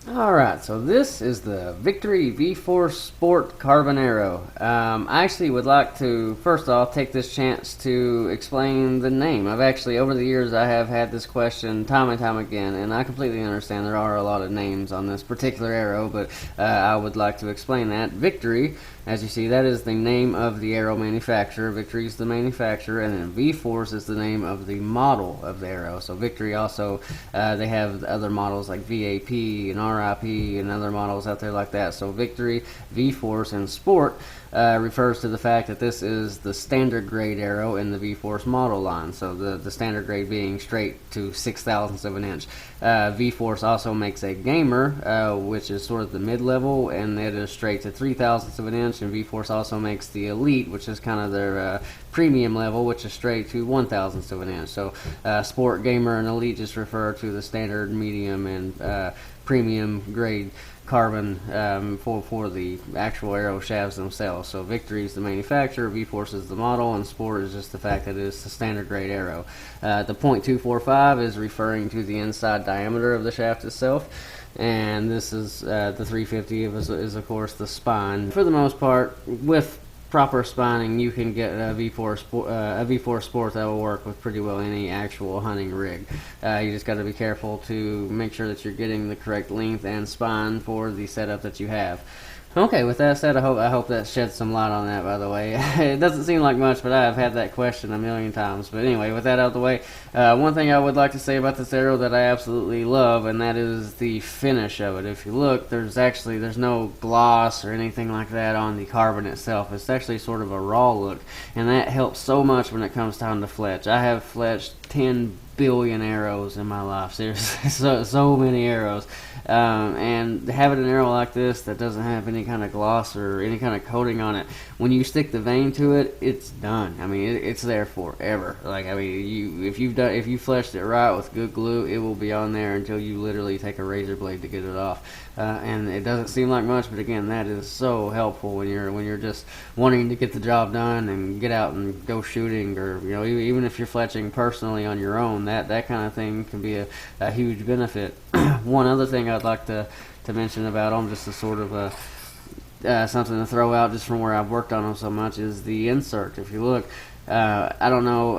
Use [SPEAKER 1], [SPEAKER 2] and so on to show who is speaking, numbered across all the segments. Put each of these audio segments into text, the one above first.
[SPEAKER 1] Alright, so this is the Victory V4 Sport Carbon Arrow. I actually would like to, first off, take this chance to explain the name. I've actually, over the years, I have had this question time and time again, and I completely understand there are a lot of names on this particular arrow, but I would like to explain that. Victory, as you see, that is the name of the arrow manufacturer. Victory is the manufacturer, and then V-Force is the name of the model of the arrow. So Victory also, they have other models like VAP and RIP and other models out there like that. So Victory, V-Force, and Sport refers to the fact that this is the standard grade arrow in the V-Force model line. So the standard grade being straight to 6/1000ths of an inch. V-Force also makes a gamer, which is sort of the mid-level, and it is straight to 3/1000ths of an inch. And V-Force also makes the elite, which is kind of their premium level, which is straight to 1/1000ths of an inch. So sport, gamer, and elite just refer to the standard, medium, and premium grade carbon for the actual arrow shafts themselves. So Victory is the manufacturer, V-Force is the model, and Sport is just the fact that it's the standard grade arrow. The .245 is referring to the inside diameter of the shaft itself, and this is the 350 is of course the spine. For the most part, with proper spining, you can get a V4 Sport that will work with pretty well any actual hunting rig. You just got to be careful to make sure that you're getting the correct length and spine for the setup that you have. Okay, with that said, I hope that sheds some light on that, by the way. It doesn't seem like much, but I have had that question a million times. But anyway, with that out of the way, one thing I would like to say about this arrow that I absolutely love, and that is the finish of it. If you look, there's no gloss or anything like that on the carbon itself. It's actually sort of a raw look, and that helps so much when it comes time to fletch. I have fletched 10 billion arrows in my life, seriously. So many arrows, and having an arrow like this that doesn't have any kind of gloss or any kind of coating on it, when you stick the vein to it, it's done. I mean, it's there forever. Like, I mean, if you fletched it right with good glue, it will be on there until you literally take a razor blade to get it off. And it doesn't seem like much, but again, that is so helpful when you're just wanting to get the job done and get out and go shooting, or even if you're fletching personally on your own, that kind of thing can be a huge benefit. One other thing I'd like to mention about them, just a sort of something to throw out just from where I've worked on them so much, is the insert. If you look, I don't know,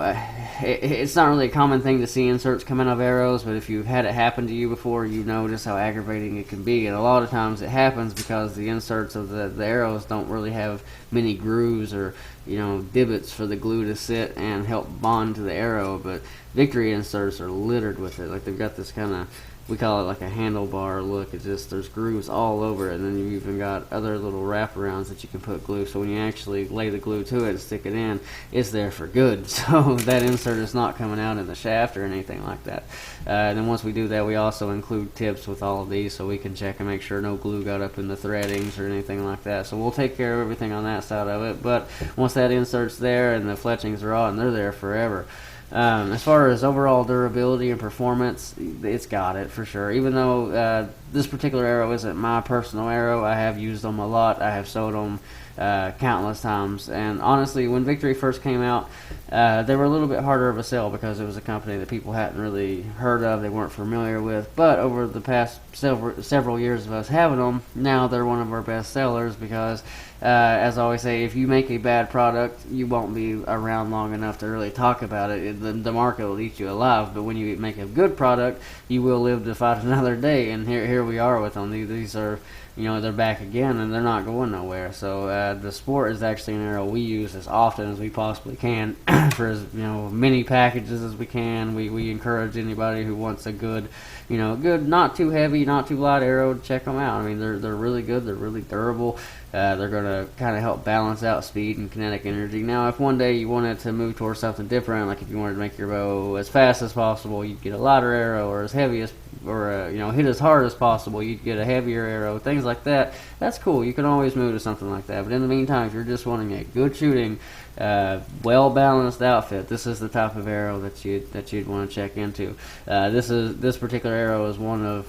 [SPEAKER 1] it's not really a common thing to see inserts come out of arrows, but if you've had it happen to you before, you know just how aggravating it can be. And a lot of times it happens because the inserts of the arrows don't really have many grooves or divots for the glue to sit and help bond to the arrow. But Victory inserts are littered with it. Like, they've got this kind of, we call it like a handlebar look. It's just, there's grooves all over it, and then you've even got other little wraparounds that you can put glue. So when you actually lay the glue to it and stick it in, it's there for good. So that insert is not coming out in the shaft or anything like that. And then once we do that, we also include tips with all of these, so we can check and make sure no glue got up in the threadings or anything like that. So we'll take care of everything on that side of it. But once that insert's there and the fletchings are on, they're there forever. As far as overall durability and performance, it's got it for sure. Even though this particular arrow isn't my personal arrow, I have used them a lot. I have sewed them countless times. And honestly, when Victory first came out, they were a little bit harder of a sell because it was a company that people hadn't really heard of, they weren't familiar with. But over the past several years of us having them, now they're one of our best sellers because, as I always say, if you make a bad product, you won't be around long enough to really talk about it. The market will eat you alive. But when you make a good product, you will live to fight another day. And here we are with them. These are, they're back again, and they're not going nowhere. So the Sport is actually an arrow we use as often as we possibly can for as many packages as we can. We encourage anybody who wants a good, not too heavy, not too light arrow to check them out. I mean, they're really good. They're really durable. They're going to kind of help balance out speed and kinetic energy. Now, if one day you wanted to move towards something different, like if you wanted to make your bow as fast as possible, you'd get a lighter arrow, or as heavy as, or hit as hard as possible, you'd get a heavier arrow, things like that. That's cool. You can always move to something like that. But in the meantime, if you're just wanting a good shooting, well balanced outfit, this is the type of arrow that you'd want to check into. This particular arrow is one of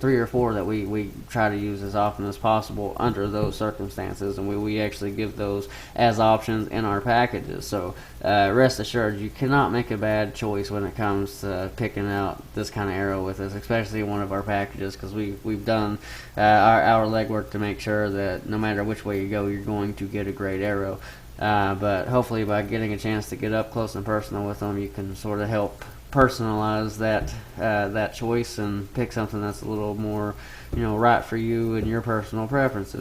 [SPEAKER 1] 3 or 4 that we try to use as often as possible under those circumstances, and we actually give those as options in our packages. So rest assured, you cannot make a bad choice when it comes to picking out this kind of arrow with us, especially one of our packages, because we've done our legwork to make sure that no matter which way you go, you're going to get a great arrow. But hopefully by getting a chance to get up close and personal with them, you can sort of help personalize that choice and pick something that's a little more right for you and your personal preferences.